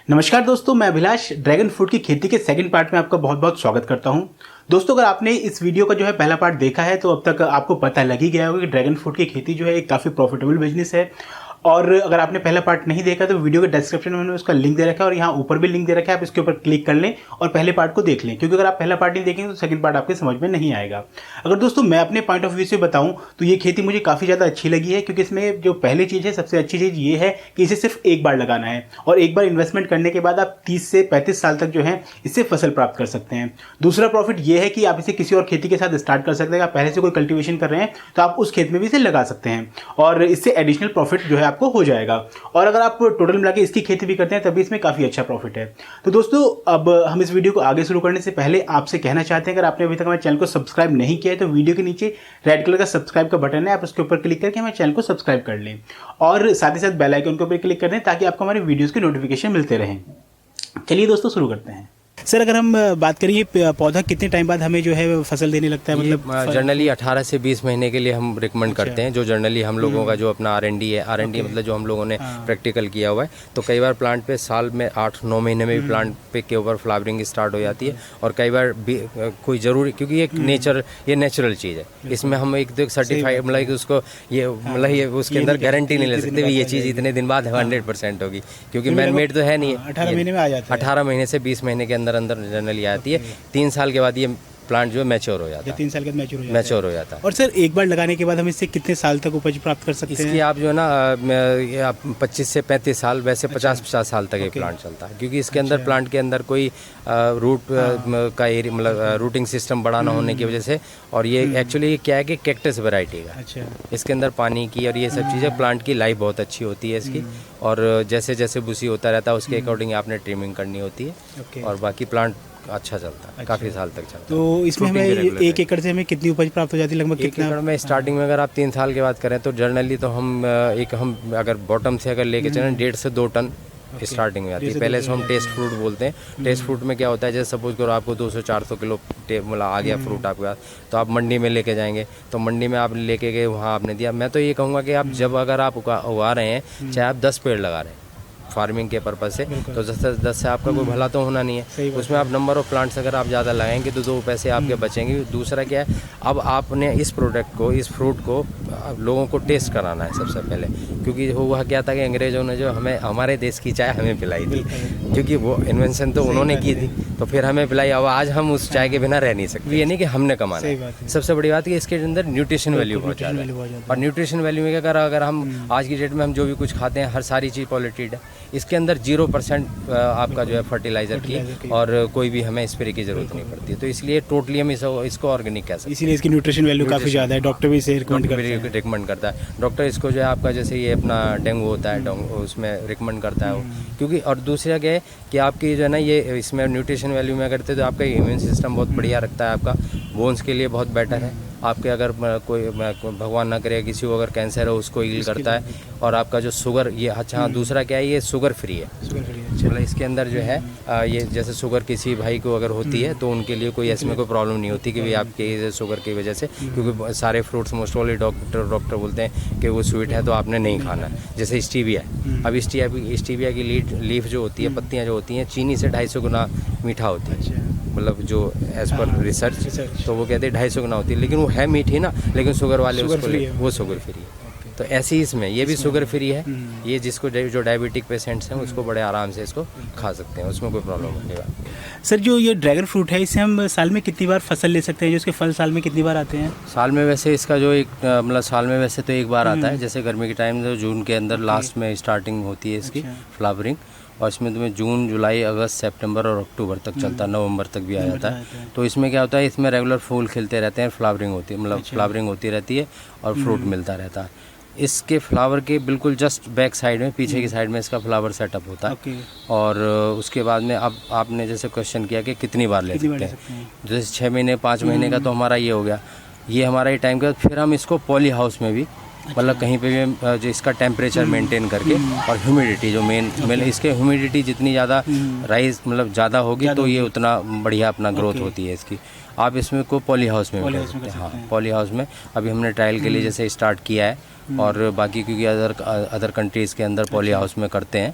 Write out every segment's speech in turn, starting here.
नमस्कार दोस्तों, मैं अभिलाष ड्रैगन फ्रूट की खेती के सेकंड पार्ट में आपका बहुत बहुत स्वागत करता हूं। दोस्तों, अगर आपने इस वीडियो का जो है पहला पार्ट देखा है तो अब तक आपको पता लग ही गया होगा कि ड्रैगन फ्रूट की खेती जो है एक काफ़ी प्रॉफिटेबल बिजनेस है। और अगर आपने पहला पार्ट नहीं देखा तो वीडियो के डिस्क्रिप्शन में मैंने उसका लिंक दे रखा है और यहाँ ऊपर भी लिंक दे रखा है, आप इसके ऊपर क्लिक कर लें और पहले पार्ट को देख लें, क्योंकि अगर आप पहला पार्ट नहीं देखेंगे तो सेकंड पार्ट आपके समझ में नहीं आएगा। अगर दोस्तों मैं अपने पॉइंट ऑफ व्यू से बताऊं तो ये खेती मुझे काफ़ी ज़्यादा अच्छी लगी है, क्योंकि इसमें जो पहली चीज़ है, सबसे अच्छी चीज़ ये है कि इसे सिर्फ एक बार लगाना है और एक बार इन्वेस्टमेंट करने के बाद आप 30 से 35 साल तक जो है इससे फसल प्राप्त कर सकते हैं। दूसरा प्रॉफिट ये है कि आप इसे किसी और खेती के साथ स्टार्ट कर सकते हैं। आप पहले से कोई कल्टीवेशन कर रहे हैं तो आप उस खेत में भी इसे लगा सकते हैं और इससे एडिशनल प्रॉफिट जो है आपको हो जाएगा। और अगर आप टोटल मिला के इसकी खेती भी करते हैं तभी इसमें काफ़ी अच्छा प्रॉफिट है। तो दोस्तों, अब हम इस वीडियो को आगे शुरू करने से पहले आपसे कहना चाहते हैं, अगर आपने अभी तक हमारे चैनल को सब्सक्राइब नहीं किया है तो वीडियो के नीचे रेड कलर का सब्सक्राइब का बटन है, आप उसके ऊपर क्लिक करके हमारे चैनल को सब्सक्राइब कर लें और साथ ही साथ बेल आइकन के ऊपर क्लिक कर दें ताकि आपको हमारे वीडियोज़ के नोटिफिकेशन मिलते रहें। चलिए दोस्तों, शुरू करते हैं। सर, अगर हम बात करें ये पौधा कितने टाइम बाद हमें जो है फसल देने लगता है? मतलब जनरली 18 से 20 महीने के लिए हम रिकमेंड करते हैं, जो जनरली हम लोगों का जो अपना R&D है, R&D मतलब जो हम लोगों ने प्रैक्टिकल किया हुआ है। तो कई बार प्लांट पे साल में 8-9 महीने में भी प्लांट पे के ऊपर फ्लावरिंग स्टार्ट हो जाती है और कई बार कोई ज़रूरी, क्योंकि ये नेचुरल चीज़ है, इसमें हम एक सर्टिफाइड मतलब उसको ये उसके अंदर गारंटी नहीं ले सकते ये चीज़ इतने दिन बाद 100% होगी, क्योंकि मैन मेड तो है नहीं है। 18 महीने में आ जाता है। 18 महीने से 20 महीने के अंदर जनरली आती है। 3 साल के बाद ये प्लांट जो है मैच्योर हो जाता है। 3 साल के बाद मैच्योर हो जाता है। और सर, एक बार लगाने के बाद हम इससे कितने साल तक उपज प्राप्त कर सकते हैं? इसकी आप जो है ना 25 से 35 साल, वैसे 50 साल तक ये प्लांट चलता है, क्योंकि इसके अंदर प्लांट के अंदर कोई रूट का एरिया मतलब रूटिंग सिस्टम बड़ा ना होने की वजह से। और ये एक्चुअली क्या है कि कैक्टस वैरायटी का, इसके अंदर पानी की और ये सब चीज़ें, प्लांट की लाइफ बहुत अच्छी होती है इसकी। और जैसे जैसे बुशी होता रहता है उसके अकॉर्डिंग आपने ट्रिमिंग करनी होती है और बाकी प्लांट अच्छा चलता है, काफ़ी साल तक चलता है। तो इसमें हमें 1 एकड़ से हमें कितनी उपज प्राप्त हो जाती है? लगभग 1 एकड़ में स्टार्टिंग में अगर आप 3 साल के बाद करें तो जनरली तो हम अगर बॉटम से अगर लेके चलें 1.5 से 2 टन स्टार्टिंग में आती है। पहले से हम टेस्ट फ्रूट बोलते हैं। टेस्ट फ्रूट में क्या होता है, जैसे सपोज करो आपको 200-400 किलो मतलब आ गया फ्रूट आपके पास, तो आप मंडी में लेके जाएंगे, तो मंडी में आप लेके गए, वहाँ आपने दिया। मैं तो ये कहूँगा कि आप जब अगर आप उगा रहे हैं, चाहे आप 10 पेड़ लगा रहे हैं फार्मिंग के पर्पज़ से, तो 10 से आपका कोई भला तो होना नहीं है। उसमें आप नंबर ऑफ प्लांट्स अगर आप ज़्यादा लगाएंगे तो 2 पैसे आपके बचेंगे। दूसरा क्या है, अब आपने इस प्रोडक्ट को, इस फ्रूट को लोगों को टेस्ट कराना है सबसे पहले, क्योंकि हुआ क्या था कि अंग्रेज़ों ने जो हमें हमारे देश की चाय हमें पिलाई थी, क्योंकि वो इन्वेंशन तो उन्होंने की थी, तो फिर हमें पिलाई। अब आज हम उस चाय के बिना रह नहीं सकते। ये नहीं कि हमने कमाना है। सबसे बड़ी बात है कि इसके अंदर न्यूट्रिशन वैल्यू बहुत ज़्यादा है। और न्यूट्रिशन वैल्यू में अगर हम आज की डेट में हम जो भी कुछ खाते हैं, हर सारी चीज़ पॉलिटेड है। इसके अंदर 0% आपका जो है फर्टिलाइज़र की और कोई भी हमें स्प्रे की ज़रूरत नहीं पड़ती है। तो इसलिए टोटली हम इसको ऑर्गेनिक कह सकते हैं। इसीलिए इसकी न्यूट्रिशन वैल्यू काफ़ी ज़्यादा है। डॉक्टर भी इसे रिकमेंड करता है। डॉक्टर इसको जो है आपका जैसे ये अपना डेंगू होता है, उसमें रिकमेंड करता है वो, क्योंकि। और दूसरा क्या है कि आपकी जो है ना ये इसमें न्यूट्रिशन वैल्यू में करते तो आपका इम्यून सिस्टम बहुत बढ़िया रखता है, आपका बोन्स के लिए बहुत बेटर है। आपके अगर कोई भगवान ना करे किसी को अगर कैंसर हो उसको हील करता है। और आपका जो शुगर, ये अच्छा दूसरा क्या है, ये शुगर फ्री है। मतलब इसके अंदर जो है ये जैसे शुगर किसी भाई को अगर होती है तो उनके लिए कोई इसमें कोई प्रॉब्लम नहीं होती कि भाई आपके शुगर की वजह से, क्योंकि सारे फ्रूट्स मोस्ट ऑल डॉक्टर बोलते हैं कि वो स्वीट है तो आपने नहीं खाना है। जैसे स्टीविया है, अब स्टीविया की लीफ जो होती है, पत्तियाँ जो होती हैं, चीनी से 250 गुना मीठा होती है, मतलब जो एज पर रिसर्च तो वो कहते हैं 250 गुना होती है, लेकिन वो है मीठी ना, लेकिन शुगर वाले वो शुगर फ्री है। तो ऐसे ही इसमें ये भी शुगर फ्री है। ये जिसको जो डायबिटिक पेशेंट्स हैं उसको बड़े आराम से इसको खा सकते हैं, उसमें कोई प्रॉब्लम नहीं है। सर, जो ये ड्रैगन फ्रूट है, इससे हम साल में कितनी बार फसल ले सकते हैं? जो इसके फल साल में कितनी बार आते हैं? साल में वैसे इसका जो एक मतलब साल में वैसे तो 1 बार आता है। जैसे गर्मी के टाइम जो जून के अंदर लास्ट में स्टार्टिंग होती है इसकी फ्लावरिंग, और इसमें तुम्हें जून, जुलाई, अगस्त, सितंबर और अक्टूबर तक चलता है, नवंबर तक भी आ जाता है। तो इसमें क्या होता है, इसमें रेगुलर फूल खिलते रहते हैं, फ्लावरिंग होती है, मतलब फ्लावरिंग होती रहती है और फ्रूट मिलता रहता है। इसके फ्लावर के बिल्कुल जस्ट बैक साइड में, पीछे की साइड में इसका फ्लावर सेटअप होता है। और उसके बाद में अब आपने जैसे क्वेश्चन किया कि कितनी बार ले सकते हैं, जैसे 6 महीने 5 महीने का तो हमारा ये हो गया, ये हमारा ये टाइम का। फिर हम इसको पॉली हाउस में भी, मतलब कहीं पे भी जो इसका टेम्परेचर मेंटेन करके, और ह्यूमिडिटी जो मेन इसके ह्यूमिडिटी जितनी ज़्यादा राइज मतलब ज़्यादा होगी तो ये उतना बढ़िया अपना ग्रोथ होती है इसकी। आप इसमें को पॉली हाउस में भी कर सकते हैं। हाँ, पॉली हाउस में अभी हमने ट्रायल के लिए जैसे स्टार्ट किया है, और बाकी क्योंकि अदर कंट्रीज़ के अंदर पॉली हाउस में करते हैं,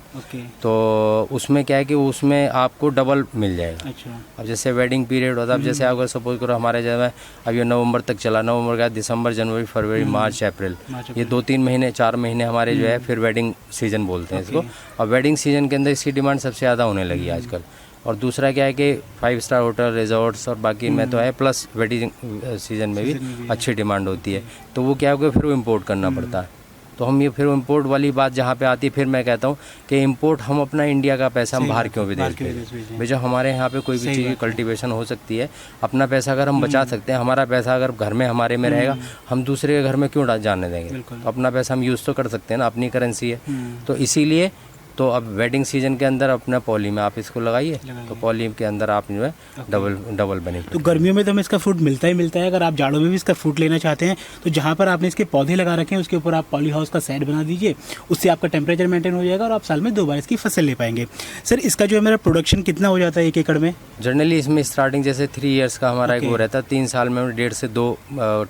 तो उसमें क्या है कि उसमें आपको डबल मिल जाएगा। अब जैसे वेडिंग पीरियड होता है, अब जैसे अगर सपोज करो हमारे जो है अब ये नवंबर तक चला, नवंबर का दिसंबर, जनवरी, फरवरी, मार्च, अप्रैल, ये 2-3 महीने 4 महीने हमारे जो है फिर वेडिंग सीजन बोलते हैं इसको। और वेडिंग सीजन के अंदर इसकी डिमांड सबसे ज़्यादा होने लगी है आजकल। और दूसरा क्या है कि 5 स्टार होटल, रिजॉर्ट्स और बाकी में तो है, प्लस वेडिंग सीजन में भी अच्छी डिमांड होती है, तो वो क्या होगा फिर वो इम्पोर्ट करना पड़ता है। तो हम ये फिर इम्पोर्ट वाली बात जहाँ पे आती है, फिर मैं कहता हूँ कि इम्पोर्ट हम अपना इंडिया का पैसा हम बाहर क्यों विदेश भेजें। भाई जो हमारे यहाँ पे कोई भी चीज़ की कल्टीवेशन हो सकती है, अपना पैसा अगर हम बचा सकते हैं, हमारा पैसा अगर घर में हमारे में रहेगा, हम दूसरे के घर में क्यों जाने देंगे। तो अपना पैसा हम यूज़ तो कर सकते हैं ना, अपनी करेंसी है। तो इसीलिए तो अब वेडिंग सीजन के अंदर अपना पॉली में आप इसको लगाइए, तो पॉली के अंदर आप जो है डबल बेनिफिट। तो गर्मियों में तो हमें इसका फ्रूट मिलता ही मिलता है, अगर आप जाड़ों में भी इसका फ्रूट लेना चाहते हैं तो जहाँ पर आपने इसके पौधे लगा रखे हैं उसके ऊपर आप पॉली हाउस का सेट बना दीजिए, उससे आपका टेम्परेचर मेंटेन हो जाएगा और आप साल में 2 बार इसकी फसल ले पाएंगे। सर, इसका जो है मेरा प्रोडक्शन कितना हो जाता है 1 एकड़ में? जनरली इसमें स्टार्टिंग जैसे 3 इयर्स का हमारा एक वो रहता है, 3 साल में 1.5 से 2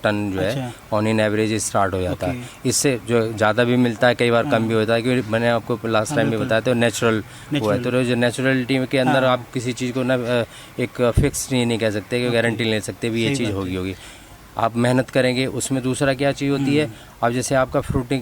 टन जो है ऑन इन एवरेज स्टार्ट हो जाता है। इससे जो ज़्यादा भी मिलता है, कई बार कम भी होता है, क्योंकि मैंने आपको लास्ट टाइम भी बताया तो नेचुरल वो है। तो जो नेचुरलिटी के अंदर आप किसी चीज़ को ना एक फिक्स नहीं कह सकते कि गारंटी ले सकते भी ये चीज़ होगी। आप मेहनत करेंगे उसमें। दूसरा क्या चीज़ होती है, अब जैसे आपका फ्रूट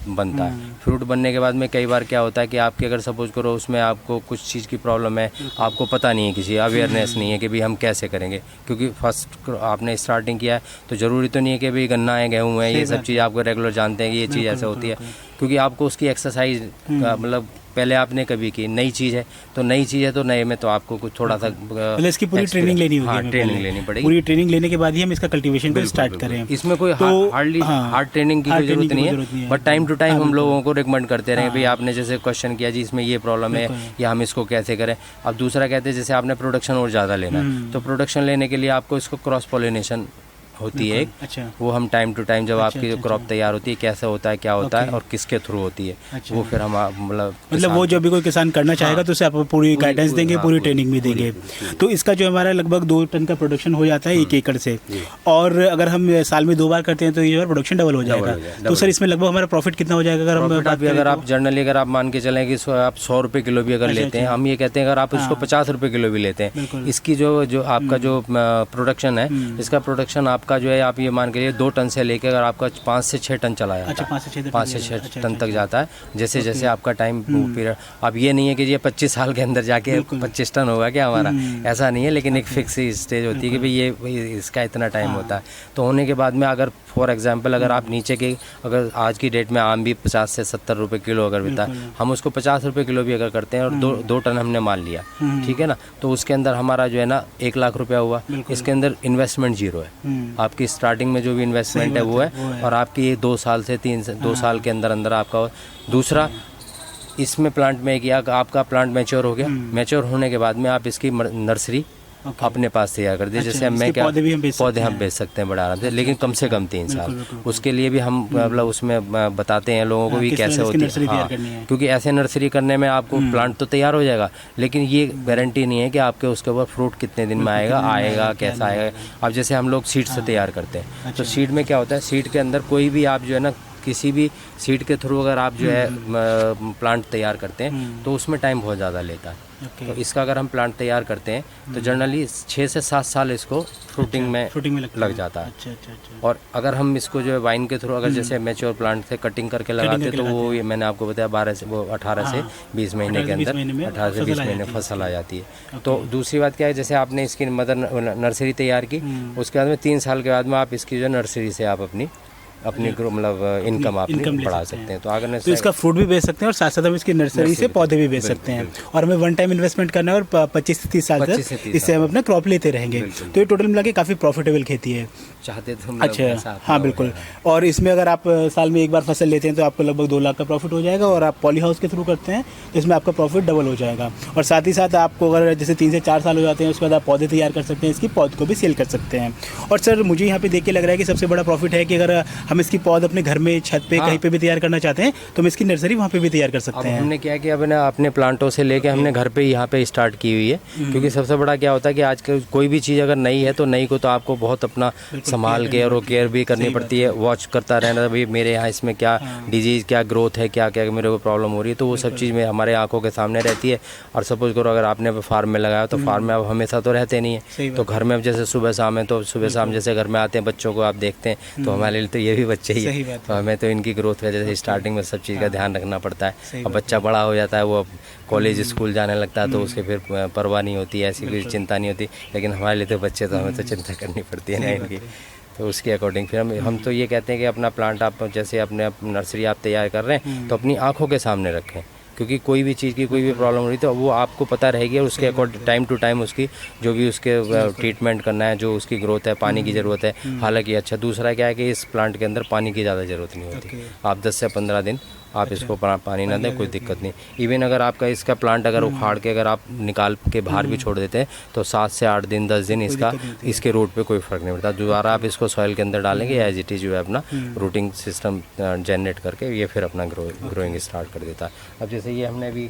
बनता है, फ्रूट बनने के बाद में कई बार क्या होता है कि आपके अगर सपोज करो उसमें आपको कुछ चीज़ की प्रॉब्लम है, आपको पता नहीं है, किसी अवेयरनेस नहीं है कि भाई हम कैसे करेंगे, क्योंकि फर्स्ट आपने स्टार्टिंग किया है, तो ज़रूरी तो नहीं है कि भाई गन्ना है, गेहूँ है, ये सब चीज़ आपको रेगुलर जानते हैं कि ये चीज़ ऐसे होती है, क्योंकि आपको उसकी एक्सरसाइज मतलब पहले आपने कभी की, नई चीज़ है तो नए में तो आपको कुछ थोड़ा सा इसकी पूरी ट्रेनिंग लेनी होगी। हाँ, ट्रेनिंग लेनी पड़ेगी। पूरी ट्रेनिंग लेने के बाद ही हम इसका कल्टीवेशन को स्टार्ट करें। इसमें कोई हार्ड ट्रेनिंग की कोई जरूरत नहीं है, बट टाइम टू टाइम हम लोगों को रिकमेंड करते रहे, भाई आपने जैसे क्वेश्चन किया जी इसमें ये प्रॉब्लम है या हम इसको कैसे करें। अब दूसरा कहते हैं जैसे आपने प्रोडक्शन और ज़्यादा लेना है, तो प्रोडक्शन लेने के लिए आपको इसको क्रॉस पॉलिनेशन होती है। वो हम टाइम टू टाइम जब आपकी जो क्रॉप तैयार होती है, कैसे होता है, क्या होता है और किसके थ्रू होती है, वो फिर हम मतलब वो जो भी कोई किसान करना चाहेगा तो उसे आप पूरी गाइडेंस देंगे, पूरी ट्रेनिंग भी देंगे। तो इसका जो हमारा लगभग 2 टन का प्रोडक्शन हो जाता है 1 एकड़ से, और अगर हम साल में 2 बार करते हैं तो ये प्रोडक्शन डबल हो जाएगा। तो सर इसमें लगभग हमारा प्रॉफिट कितना हो जाएगा? अगर आप जनरली अगर आप मान के चलें कि आप 100 रुपये किलो भी अगर लेते हैं, हम ये कहते हैं अगर आप इसको 50 रुपये किलो भी लेते हैं, इसकी जो आपका जो प्रोडक्शन है, इसका प्रोडक्शन आपका जो है, आप ये के लिए 2 टन से लेकर अगर आपका 5 से 6 टन चला जाता है, 5 से 6 टन तक जाता है, जैसे जैसे आपका टाइम पीरियड। अब ये नहीं है कि ये 25 साल के अंदर जाके 25 टन होगा क्या हमारा, ऐसा नहीं है, लेकिन एक फिक्स स्टेज होती है कि भाई ये इसका इतना टाइम होता है। तो होने के बाद में अगर फॉर एग्जांपल अगर आप नीचे के, अगर आज की डेट में आम भी 50 से 70 रुपये किलो अगर बिकता है, हम उसको 50 रुपये किलो भी अगर करते हैं और 2 टन हमने मान लिया, ठीक है ना, तो उसके अंदर हमारा जो है ना 1 लाख रुपया हुआ। इसके अंदर इन्वेस्टमेंट 0 है, आपकी स्टार्टिंग में जो भी इन्वेस्टमेंट है वो है, और आपकी ये 2 साल से 2 साल के अंदर अंदर आपका। दूसरा इसमें प्लांट में किया, आपका प्लांट मैच्योर हो गया, मैच्योर होने के बाद में आप इसकी नर्सरी अपने पास तैयार कर दिए। जैसे मैं क्या पौधे हम बेच सकते हैं बड़ा आराम से, लेकिन कम से कम 3 साल। उसके लिए भी हम मतलब उसमें बताते हैं लोगों को भी कैसे होती है, क्योंकि ऐसे नर्सरी करने में आपको प्लांट तो तैयार हो जाएगा, लेकिन ये गारंटी नहीं है कि आपके उसके ऊपर फ्रूट कितने दिन में आएगा कैसा आएगा। अब जैसे हम लोग सीड से तैयार करते हैं, तो सीड में क्या होता है, सीड के अंदर कोई भी आप जो है ना किसी भी सीड के थ्रू अगर आप जो है प्लांट तैयार करते हैं, तो उसमें टाइम बहुत ज़्यादा लेता है। तो इसका अगर हम प्लांट तैयार करते हैं तो जनरली 6 से 7 साल इसको फ्रूटिंग में लग जाता है। और अगर हम इसको जो है वाइन के थ्रू अगर जैसे मैच्योर प्लांट से कटिंग करके लगाते तो वो मैंने आपको बताया 18 से 20 महीने के अंदर 18 से 20 महीने फसल आ जाती है। तो दूसरी बात क्या है, जैसे आपने इसकी मदर नर्सरी तैयार की, उसके बाद में 3 साल के बाद में आप इसकी जो नर्सरी से आप अपनी मतलब इनकम आप बढ़ा सकते हैं। तो अगर तो इसका फ्रूट भी बेच सकते हैं और साथ साथ हम इसकी नर्सरी से पौधे भी बेच सकते हैं, और हमें 1 टाइम इन्वेस्टमेंट करना है और 25 से 30 साल तक इससे हम अपना क्रॉप लेते रहेंगे। तो ये टोटल मिला के काफ़ी प्रॉफिटेबल खेती है। चाहते तो अच्छा, हाँ बिल्कुल। और इसमें अगर आप साल में 1 बार फसल लेते हैं तो आपको लगभग 2 लाख का प्रॉफिट हो जाएगा, और आप पॉली हाउस के थ्रू करते हैं तो इसमें आपका प्रॉफिट डबल हो जाएगा। और साथ ही साथ आपको अगर जैसे 3 से 4 साल हो जाते हैं उसके बाद आप पौधे तैयार कर सकते हैं, इसकी पौध को भी सेल कर सकते हैं। और सर मुझे यहाँ पे देख के लग रहा है कि सबसे बड़ा प्रॉफिट है कि अगर हम इसकी पौध अपने घर में छत पे हाँ। कहीं पे भी तैयार करना चाहते हैं तो हम इसकी नर्सरी वहाँ पे भी तैयार कर अब सकते हैं। हमने क्या किया, अपने अपने प्लांटों से लेके हमने घर पे यहाँ पे स्टार्ट की हुई है, क्योंकि सबसे बड़ा क्या होता है कि आज कोई भी चीज़ अगर नई है तो नई को तो आपको बहुत अपना संभाल के और केयर भी करनी पड़ती है, वॉच करता रहना, भाई मेरे यहाँ इसमें क्या डिजीज़, क्या ग्रोथ है, क्या क्या मेरे को प्रॉब्लम हो रही है, तो वो सब चीज़ में हमारे आंखों के सामने रहती है। और सपोज करो अगर आपने फार्म में लगाया तो फार्म में अब हमेशा तो रहते नहीं है, तो घर में अब जैसे सुबह शाम है तो सुबह शाम जैसे घर में आते हैं बच्चों को आप देखते हैं तो हमारे लिए तो ये भी बच्चे ही है, तो हमें तो इनकी ग्रोथ का जैसे स्टार्टिंग में सब चीज़ का ध्यान रखना पड़ता है। अब बच्चा बड़ा हो जाता है, वो अब कॉलेज स्कूल जाने लगता है तो उसके फिर परवाह नहीं होती है, ऐसी कोई चिंता नहीं होती, लेकिन हमारे लिए तो बच्चे तो हमें तो चिंता करनी पड़ती है ना इनकी। तो उसके अकॉर्डिंग फिर हम तो ये कहते हैं कि अपना प्लांट आप जैसे अपने नर्सरी आप तैयार कर रहे हैं तो अपनी आंखों के सामने रखें, क्योंकि कोई भी चीज़ की कोई भी प्रॉब्लम हो रही तो वो आपको पता रहेगी और उसके अकॉर्डिंग टाइम टू टाइम उसकी जो भी उसके ट्रीटमेंट करना है, जो उसकी ग्रोथ है, पानी की ज़रूरत है। हालांकि अच्छा दूसरा क्या है कि इस प्लांट के अंदर पानी की ज़्यादा ज़रूरत नहीं होती, आप 10 से 15 दिन आप इसको पानी ना दें, कोई दिक्कत नहीं। इवन अगर आपका इसका प्लांट अगर उखाड़ के अगर आप निकाल के बाहर भी छोड़ देते हैं तो 7 से 8 दिन 10 दिन इसके रूट पे कोई फ़र्क नहीं पड़ता। दोबारा आप इसको सॉइल के अंदर डालेंगे एज इट इज़ जो है अपना रूटिंग सिस्टम जनरेट करके ये फिर अपना ग्रोइंग स्टार्ट कर देता है। अब जैसे ये हमने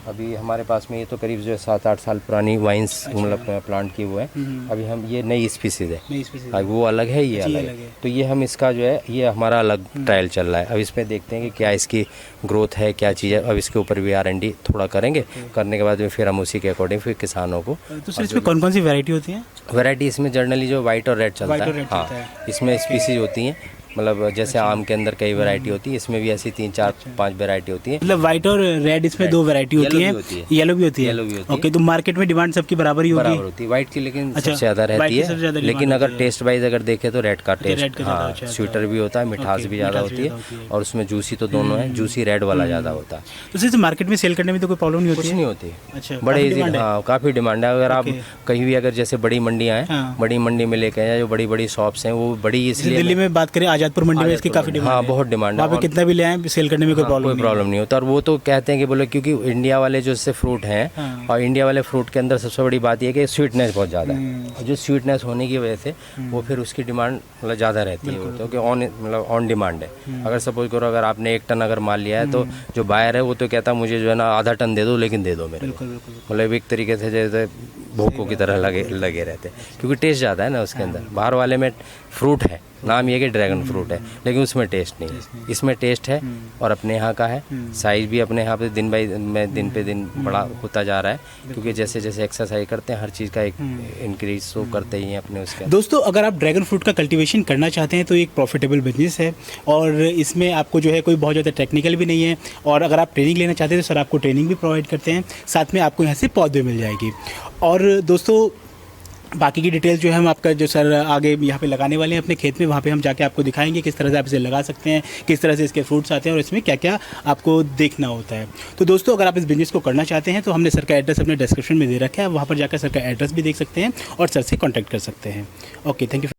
अभी हमारे पास में ये तो करीब जो है 7-8 साल पुरानी वाइन्स मतलब प्लांट की वो है। अभी हम ये नई स्पीसीज है, वो अलग है, ये अलग है, तो ये हम इसका जो है ये हमारा अलग ट्रायल चल रहा है। अब इसमें देखते हैं कि क्या इसकी ग्रोथ है, क्या चीज़ है। अब इसके ऊपर भी R&D थोड़ा करेंगे, करने के बाद में फिर हम उसी के अकॉर्डिंग फिर किसानों को। तो सर इसमें कौन कौन सी वैरायटी होती है? वैरायटी इसमें जनरली जो वाइट और रेड चलता है, हाँ इसमें स्पीसीज होती हैं, मतलब जैसे आम के अंदर कई वैरायटी होती है, इसमें भी ऐसी 3-4-5 वैरायटी होती है। मतलब व्हाइट और रेड इसमें 2 वैरायटी होती है, येलो भी होती है। ओके, तो मार्केट में डिमांड सबकी बराबर ही होती है व्हाइट की, लेकिन सबसे ज़्यादा रहती है। लेकिन अगर टेस्ट वाइज अगर देखें तो रेड का टेस्ट हाँ स्वीटर भी होता है, मिठास भी ज़्यादा होती है, और उसमें जूसी तो दोनों है, जूसी रेड वाला ज़्यादा होता है। तो सिर्फ मार्केट में सेल करने में तो कोई प्रॉब्लम नहीं होती? कुछ नहीं होती, अच्छा, बड़े इजी, हाँ काफ़ी डिमांड है। अगर आप कहीं भी अगर जैसे बड़ी मंडियाँ हैं, बड़ी मंडी में लेके आए, जो बड़ी बड़ी शॉप्स हैं वो बड़ी, इसलिए दिल्ली में बात करें आज़ादपुर मंडी में इसकी हाँ बहुत डिमांड है, वहाँ पे कितना भी ले आए सेल करने में कोई प्रॉब्लम नहीं होता। और वो तो कहते हैं कि बोले क्योंकि इंडिया वाले जो इससे फ्रूट हैं और इंडिया वाले फ्रूट के अंदर सबसे बड़ी बात यह है कि स्वीटनेस बहुत ज़्यादा है, और जो स्वीटनेस होने की वजह से वो फिर उसकी डिमांड मतलब ज़्यादा रहती है, तो कि ऑन डिमांड है। अगर सपोज करो अगर आपने 1 टन अगर माल लिया है तो जो बायर है वो तो कहता मुझे जो है ना आधा टन दे दो, लेकिन दे दो मेरे को, मतलब एक तरीके से जैसे भूखों की तरह लगे रहते हैं, क्योंकि टेस्ट ज़्यादा है ना उसके अंदर। बाहर वाले में फ्रूट है, नाम ये कि ड्रैगन फ्रूट है, लेकिन उसमें टेस्ट नहीं है, इसमें टेस्ट है और अपने यहाँ का है। साइज भी अपने यहाँ पे दिन पे दिन बड़ा होता जा रहा है, क्योंकि जैसे जैसे एक्सरसाइज करते हैं हर चीज़ का एक इंक्रीज तो करते ही हैं अपने उसके। दोस्तों अगर आप ड्रैगन फ्रूट का कल्टीवेशन करना चाहते हैं तो एक प्रॉफिटेबल बिजनेस है, और इसमें आपको जो है कोई बहुत ज़्यादा टेक्निकल भी नहीं है, और अगर आप ट्रेनिंग लेना चाहते हैं तो सर आपको ट्रेनिंग भी प्रोवाइड करते हैं, साथ में आपको यहाँ से पौधे मिल जाएगी। और दोस्तों बाकी की डिटेल जो है हम आपका जो सर आगे यहाँ पे लगाने वाले हैं अपने खेत में, वहाँ पे हम जाके आपको दिखाएंगे किस तरह से आप इसे लगा सकते हैं, किस तरह से इसके फ्रूट्स आते हैं और इसमें क्या क्या आपको देखना होता है। तो दोस्तों अगर आप इस बिजनेस को करना चाहते हैं तो हमने सर का एड्रेस अपने डिस्क्रिप्शन में दे रखा है, वहाँ पर जाकर सर का एड्रेस भी देख सकते हैं और सर से कॉन्टैक्ट कर सकते हैं। Okay, thank you.